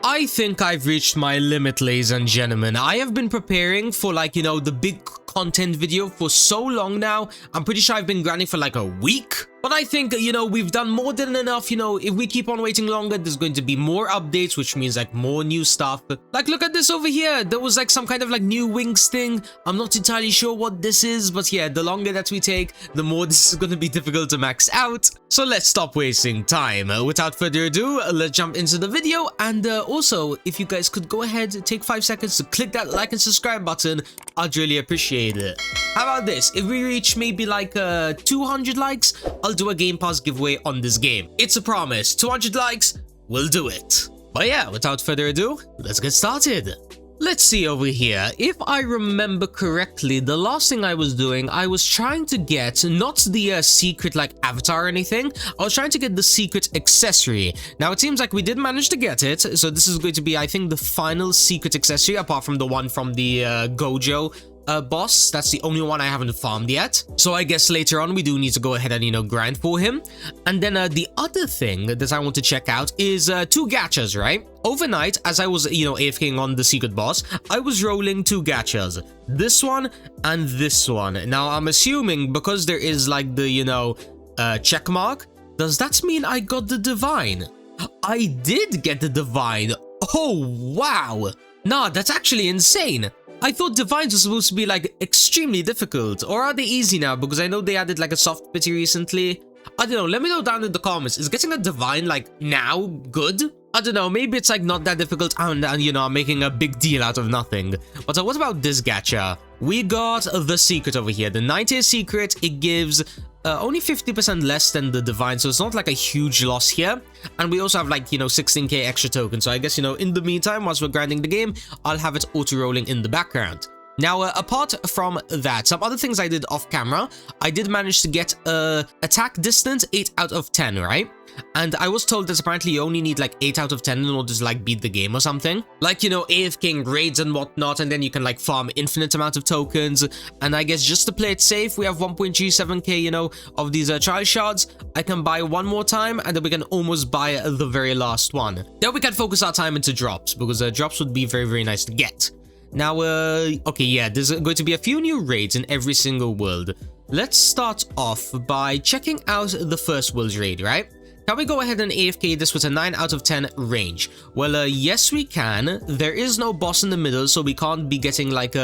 I think I've reached my limit, ladies and gentlemen. I have been preparing for like, the big content video for so long now. I'm pretty sure I've been grinding for like a week. But I think, we've done more than enough. If we keep on waiting longer, there's going to be more updates, which means like more new stuff. Like, look at this over here. There was like some kind of like new wings thing. I'm not entirely sure what this is, but yeah, the longer that we take, the more this is going to be difficult to max out. So let's stop wasting time. Without further ado, let's jump into the video. And also, if you guys could go ahead, take 5 seconds to click that like and subscribe button, I'd really appreciate it. How about this? If we reach maybe like 200 likes, I'll do a Game Pass giveaway on this game. It's a promise. 200 likes, we'll do it. But yeah, without further ado, let's get started. Let's see over here. If I remember correctly, the last thing I was doing, I was trying to get not the secret like avatar or anything. I was trying to get the secret accessory. Now it seems like we did manage to get it. So this is going to be, I think, the final secret accessory apart from the one from the Gojo boss. That's the only one I haven't farmed yet. So I guess later on we do need to go ahead and grind for him. And then the other thing that I want to check out is 2 gachas, right? Overnight, as I was AFKing on the secret boss, I was rolling 2 gachas, this one and this one. Now I'm assuming because there is like the check mark, does that mean I got the divine? I did get the divine. Oh wow, nah, that's actually insane. I thought divines were supposed to be like extremely difficult, or are they easy now? Because I know they added like a soft pity recently. I don't know, let me know down in the comments. Is getting a divine like now good? I don't know, maybe it's like not that difficult and I'm making a big deal out of nothing. But what about this gacha? We got the secret over here, the 90th secret. It gives only 50% less than the divine, so it's not like a huge loss here. And we also have like 16k extra tokens, so I guess in the meantime, whilst we're grinding the game, I'll have it auto rolling in the background. Now apart from that, some other things I did off camera, I did manage to get attack distance 8 out of 10, right? And I was told that apparently you only need like 8 out of 10 in order to like beat the game or something. Like, AFKing raids and whatnot, and then you can like farm infinite amount of tokens. And I guess just to play it safe, we have 1.37k, of these trial shards. I can buy one more time, and then we can almost buy the very last one. Then we can focus our time into drops, because drops would be very, very nice to get. Now, okay, yeah, there's going to be a few new raids in every single world. Let's start off by checking out the first world's raid, right? Can we go ahead and AFK this with a 9 out of 10 range? Well, yes we can. There is no boss in the middle, so we can't be getting like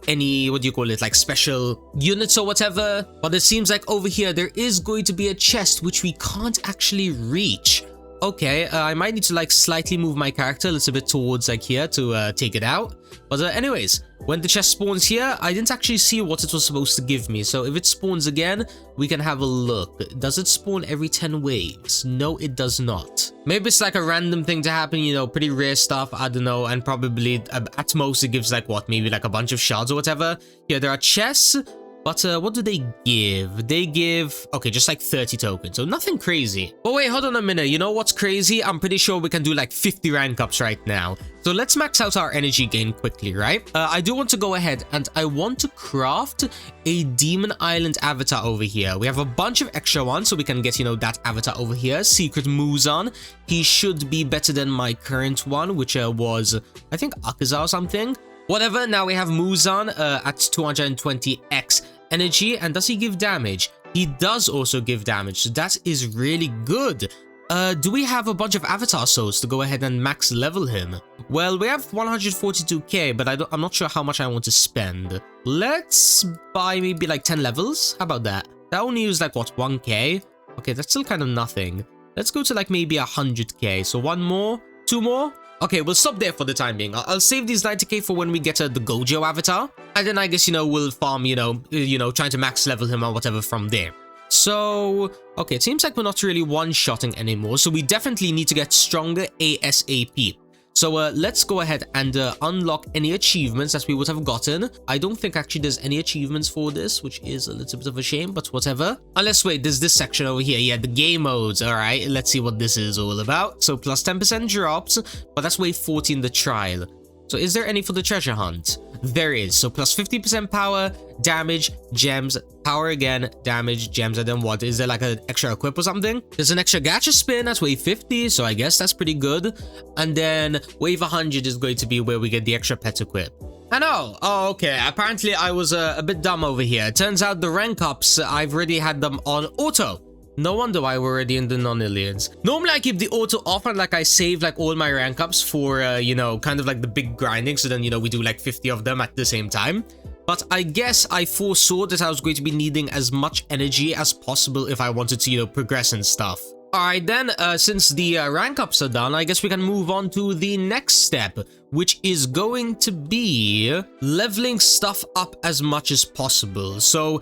any, what do you call it, like special units or whatever. But it seems like over here there is going to be a chest which we can't actually reach. Okay, I might need to like slightly move my character a little bit towards like here to take it out. But anyways, when the chest spawns here, I didn't actually see what it was supposed to give me. So if it spawns again, we can have a look. Does it spawn every 10 waves? No, it does not. Maybe it's like a random thing to happen, pretty rare stuff, I don't know. And probably at most it gives like what, maybe like a bunch of shards or whatever. Yeah, there are chests. But what do they give? They give, okay, just like 30 tokens, so nothing crazy. But wait, hold on a minute, you know what's crazy? I'm pretty sure we can do like 50 rank ups right now. So let's max out our energy gain quickly, right? I do want to go ahead and I want to craft a Demon Island avatar over here. We have a bunch of extra ones, so we can get, that avatar over here. Secret Muzan. He should be better than my current one, which was, I think, Akaza or something. Whatever, now we have Muzan at 220x energy. And does he give damage? He does also give damage, so that is really good. Do we have a bunch of avatar souls to go ahead and max level him? Well, we have 142k, but I'm not sure how much I want to spend. Let's buy maybe like 10 levels. How about that? That only used like what, 1k? Okay, that's still kind of nothing. Let's go to like maybe 100k. So 1 more, 2 more. Okay, we'll stop there for the time being. I'll save these 90k for when we get the Gojo avatar. And then I guess, we'll farm, trying to max level him or whatever from there. So, okay, it seems like we're not really one-shotting anymore. So we definitely need to get stronger ASAP. So let's go ahead and unlock any achievements that we would have gotten. I don't think actually there's any achievements for this, which is a little bit of a shame, but whatever. Unless, wait, there's this section over here. Yeah, the game modes. All right, let's see what this is all about. So plus 10% drops, but that's wave 40 in the trial. So is there any for the treasure hunt? There is. So plus 50% power, damage, gems, power again, damage, gems, and then what? Is there like an extra equip or something? There's an extra gacha spin at wave 50, so I guess that's pretty good. And then wave 100 is going to be where we get the extra pet equip. I know. Oh, okay. Apparently I was a bit dumb over here. Turns out the rank ups, I've already had them on auto. No wonder why we're already in the non-aliens. Normally I keep the auto off and like I save like all my rank ups for, you know, kind of like the big grinding. So then, you know, we do like 50 of them at the same time. But I guess I foresaw that I was going to be needing as much energy as possible if I wanted to, you know, progress and stuff. Alright then, since the rank ups are done, I guess we can move on to the next step, which is going to be leveling stuff up as much as possible. So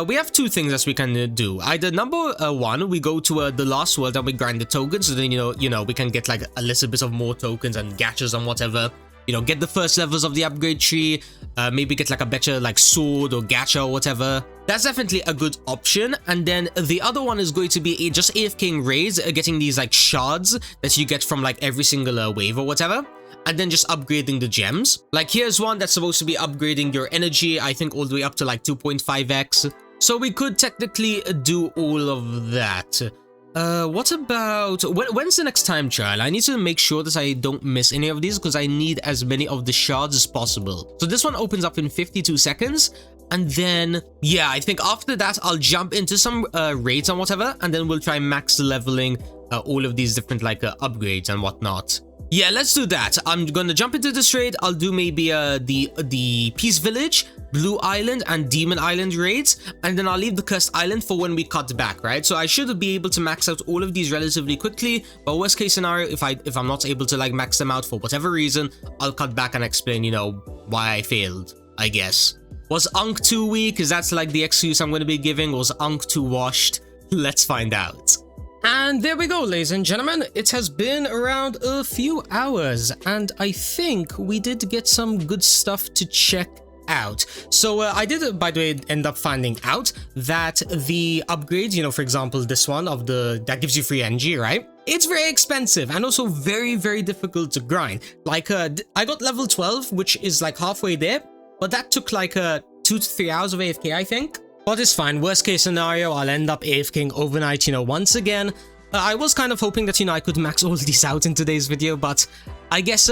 we have two things that we can do. Either number one, we go to the last world and we grind the tokens, so then you know we can get like a little bit of more tokens and gachas and whatever. You know, get the first levels of the upgrade tree, maybe get like a better like sword or gacha or whatever. That's definitely a good option. And then the other one is going to be just AFKing raids, getting these like shards that you get from like every single wave or whatever. And then just upgrading the gems. Like here's one that's supposed to be upgrading your energy, I think all the way up to like 2.5x. So we could technically do all of that. What about... When's the next time trial? I need to make sure that I don't miss any of these because I need as many of the shards as possible. So this one opens up in 52 seconds. And then, yeah, I think after that, I'll jump into some raids and whatever. And then we'll try max leveling all of these different like upgrades and whatnot. Yeah, let's do that. I'm gonna jump into this raid. I'll do maybe the Peace Village, Blue Island, and Demon Island raids, and then I'll leave the Cursed Island for when we cut back, right? So I should be able to max out all of these relatively quickly, but worst case scenario, if I'm not able to like max them out for whatever reason, I'll cut back and explain, you know, why I failed, I guess. Was Unk too weak? Is that like the excuse I'm gonna be giving? Was Unk too washed? Let's find out. And there we go, ladies and gentlemen. It has been around a few hours, and I think we did get some good stuff to check out. So I did, by the way, end up finding out that the upgrades, you know, for example, this one of that gives you free energy, right? It's very expensive and also very, very difficult to grind. Like, I got level 12, which is like halfway there, but that took like 2 to 3 hours of AFK, I think. But it's fine. Worst case scenario, I'll end up AFKing overnight, you know, once again. I was kind of hoping that, you know, I could max all these out in today's video, but I guess,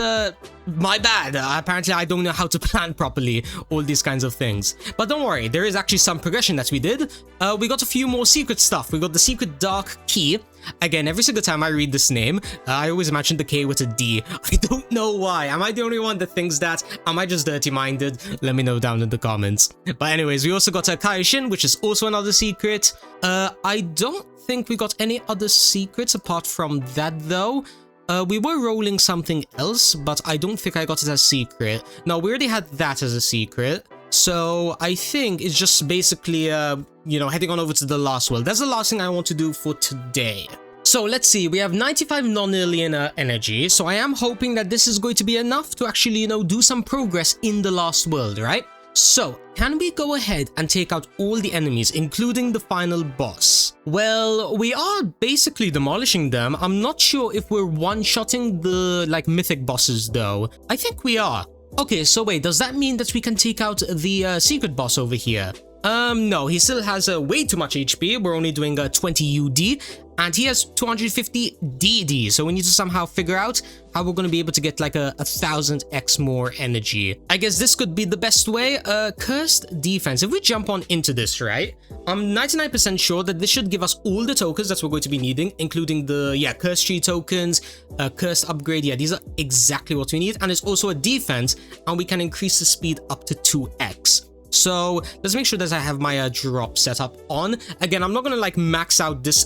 my bad. Apparently, I don't know how to plan properly all these kinds of things. But don't worry, there is actually some progression that we did. We got a few more secret stuff. We got the secret dark key. Again, every single time I read this name, I always imagine the K with a D. I don't know why. Am I the only one that thinks that? Am I just dirty-minded? Let me know down in the comments. But anyways, we also got a Kaioshin, which is also another secret. I don't think we got any other secrets apart from that, though. We were rolling something else, but I don't think I got it as secret. No, we already had that as a secret. So I think it's just basically, you know, heading on over to the last world. That's the last thing I want to do for today. So let's see, we have 95 non-alien energy. So I am hoping that this is going to be enough to actually, you know, do some progress in the last world, right? So, can we go ahead and take out all the enemies, including the final boss? Well, we are basically demolishing them. I'm not sure if we're one-shotting the, like, mythic bosses, though. I think we are. Okay, so wait, does that mean that we can take out the secret boss over here? No, he still has way too much HP. We're only doing 20 UD, and he has 250 DD. So we need to somehow figure out how we're going to be able to get like 1000x more energy. I guess this could be the best way. Cursed defense. If we jump on into this, right? I'm 99% sure that this should give us all the tokens that we're going to be needing, including the, yeah, cursed tree tokens, cursed upgrade. Yeah, these are exactly what we need. And it's also a defense, and we can increase the speed up to 2x. So let's make sure that I have my drop setup on. Again, I'm not gonna like max out this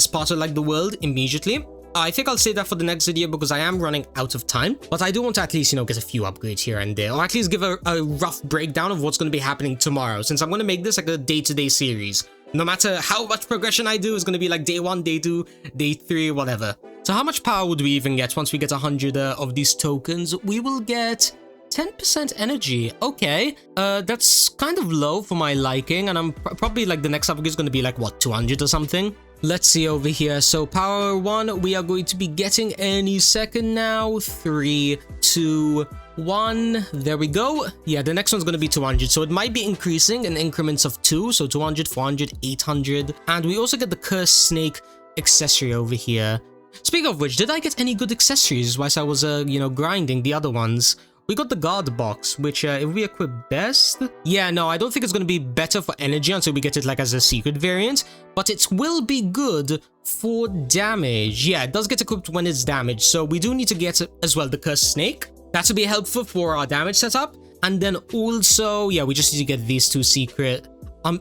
part of like the world immediately. I think I'll save that for the next video because I am running out of time. But I do want to at least, you know, get a few upgrades here and there, or at least give a rough breakdown of what's going to be happening tomorrow, since I'm going to make this like a day-to-day series. No matter how much progression I do, it's going to be like day 1, day 2, day 3, whatever. So how much power would we even get once we get 100 of these tokens? We will get 10% energy. Okay, that's kind of low for my liking, and I'm probably like the next upgrade is going to be like what, 200 or something. Let's see over here. So power 1, we are going to be getting any second now. 3, 2, 1. There we go. Yeah, the next one's going to be 200. So it might be increasing in increments of 2. So 200, 400, 800. And we also get the cursed snake accessory over here. Speaking of which, did I get any good accessories whilst I was, grinding the other ones? We got the guard box, which if we equip best... Yeah, no, I don't think it's going to be better for energy until we get it like as a secret variant, but it will be good for damage. Yeah, it does get equipped when it's damaged, so we do need to get as well the cursed snake. That will be helpful for our damage setup. And then also, yeah, we just need to get these 2 secret.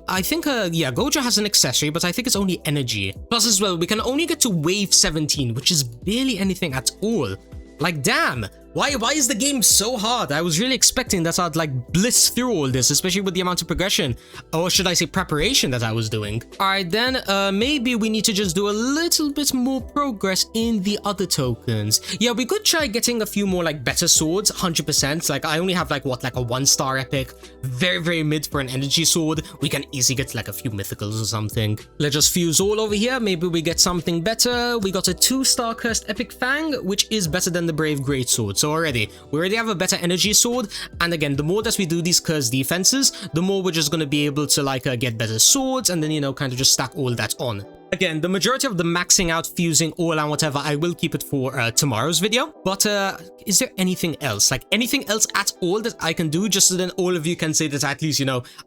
I think, Gacha has an accessory, but I think it's only energy. Plus as well, we can only get to wave 17, which is barely anything at all. Like, damn. Why is the game so hard? I was really expecting that I'd like blitz through all this, especially with the amount of progression, or should I say preparation that I was doing. Alright then, maybe we need to just do a little bit more progress in the other tokens. Yeah, we could try getting a few more like better swords, 100%. Like I only have like what, like a 1-star epic, very, very mid for an energy sword. We can easily get like a few mythicals or something. Let's just fuse all over here. Maybe we get something better. We got a 2-star cursed epic fang, which is better than the brave greatsword. So we already have a better energy sword, and again, the more that we do these cursed defenses, the more we're just going to be able to like get better swords, and then kind of just stack all that on. Again, the majority of the maxing out, fusing, all and whatever, I will keep it for tomorrow's video. But is there anything else? Like anything else at all that I can do, just so then all of you can say that at least,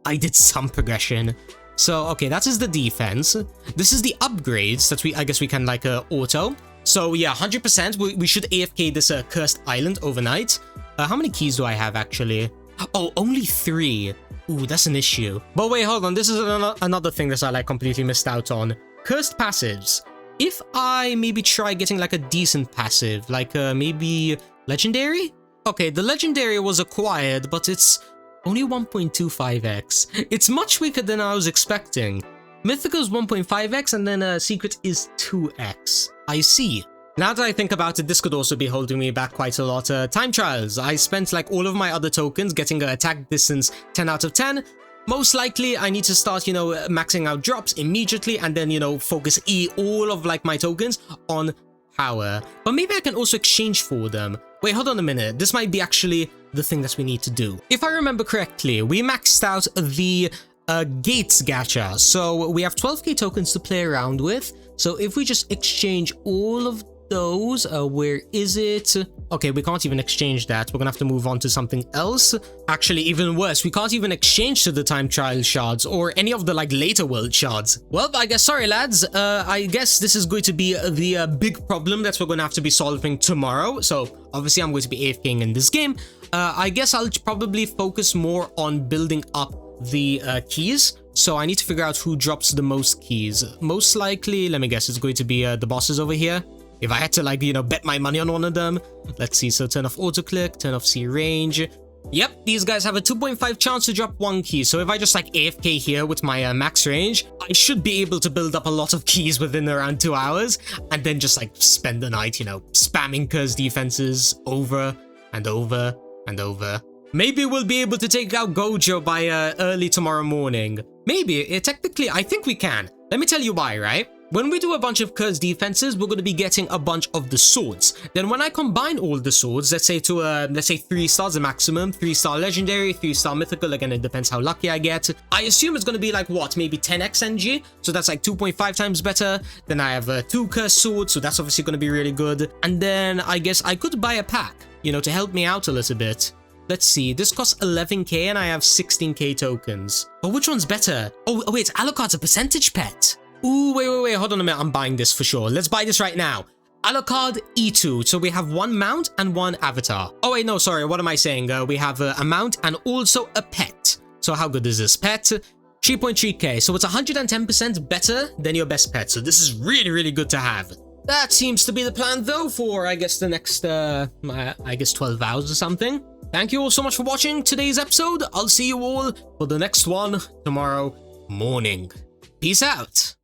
I did some progression. So, okay, that is the defense. This is the upgrades that I guess we can like auto. So yeah, 100%, we should AFK this cursed island overnight. How many keys do I have actually? Oh, only 3. Ooh, that's an issue. But wait, hold on, this is another thing that I like completely missed out on. Cursed passives. If I maybe try getting like a decent passive, like maybe legendary? Okay, the legendary was acquired, but it's only 1.25x. It's much weaker than I was expecting. Mythical is 1.5x, and then secret is 2x. I see. Now that I think about it, this could also be holding me back quite a lot. Time trials. I spent like all of my other tokens getting an attack distance 10 out of 10. Most likely, I need to start, maxing out drops immediately, and then, focus all of like my tokens on power. But maybe I can also exchange for them. Wait, hold on a minute. This might be actually the thing that we need to do. If I remember correctly, we maxed out the gates gacha, so we have 12k tokens to play around with. So if we just exchange all of those, where is it? Okay, we can't even exchange that. We're gonna have to move on to something else. Actually, even worse, we can't even exchange to the time trial shards or any of the like later world shards. Well, I guess, sorry lads, I guess this is going to be the big problem that we're gonna have to be solving tomorrow. So obviously I'm going to be AFKing in this game. I guess I'll probably focus more on building up the keys. So I need to figure out who drops the most keys. Most likely, let me guess, it's going to be the bosses over here. If I had to like, bet my money on one of them. Let's see, so turn off auto click, turn off C range. Yep, these guys have a 2.5 chance to drop 1 key. So if I just like AFK here with my max range, I should be able to build up a lot of keys within around 2 hours. And then just like spend the night, spamming cursed defenses over and over and over. Maybe we'll be able to take out Gojo by early tomorrow morning. Maybe, technically, I think we can. Let me tell you why, right? When we do a bunch of cursed defenses, we're going to be getting a bunch of the swords. Then when I combine all the swords, let's say 3 stars the maximum, 3-star legendary, 3-star mythical, again, it depends how lucky I get. I assume it's going to be like, what, maybe 10x NG? So that's like 2.5 times better. Then I have 2 cursed swords, so that's obviously going to be really good. And then I guess I could buy a pack, to help me out a little bit. Let's see, this costs 11k and I have 16k tokens. But which one's better? Oh wait, Alucard's a percentage pet. Ooh, wait, hold on a minute, I'm buying this for sure. Let's buy this right now. Alucard E2, so we have 1 mount and 1 avatar. Oh wait, no, sorry, what am I saying? We have a mount and also a pet. So how good is this pet? 3.3k, so it's 110% better than your best pet. So this is really, really good to have. That seems to be the plan though for, I guess, the next, I guess 12 hours or something. Thank you all so much for watching today's episode. I'll see you all for the next one tomorrow morning. Peace out.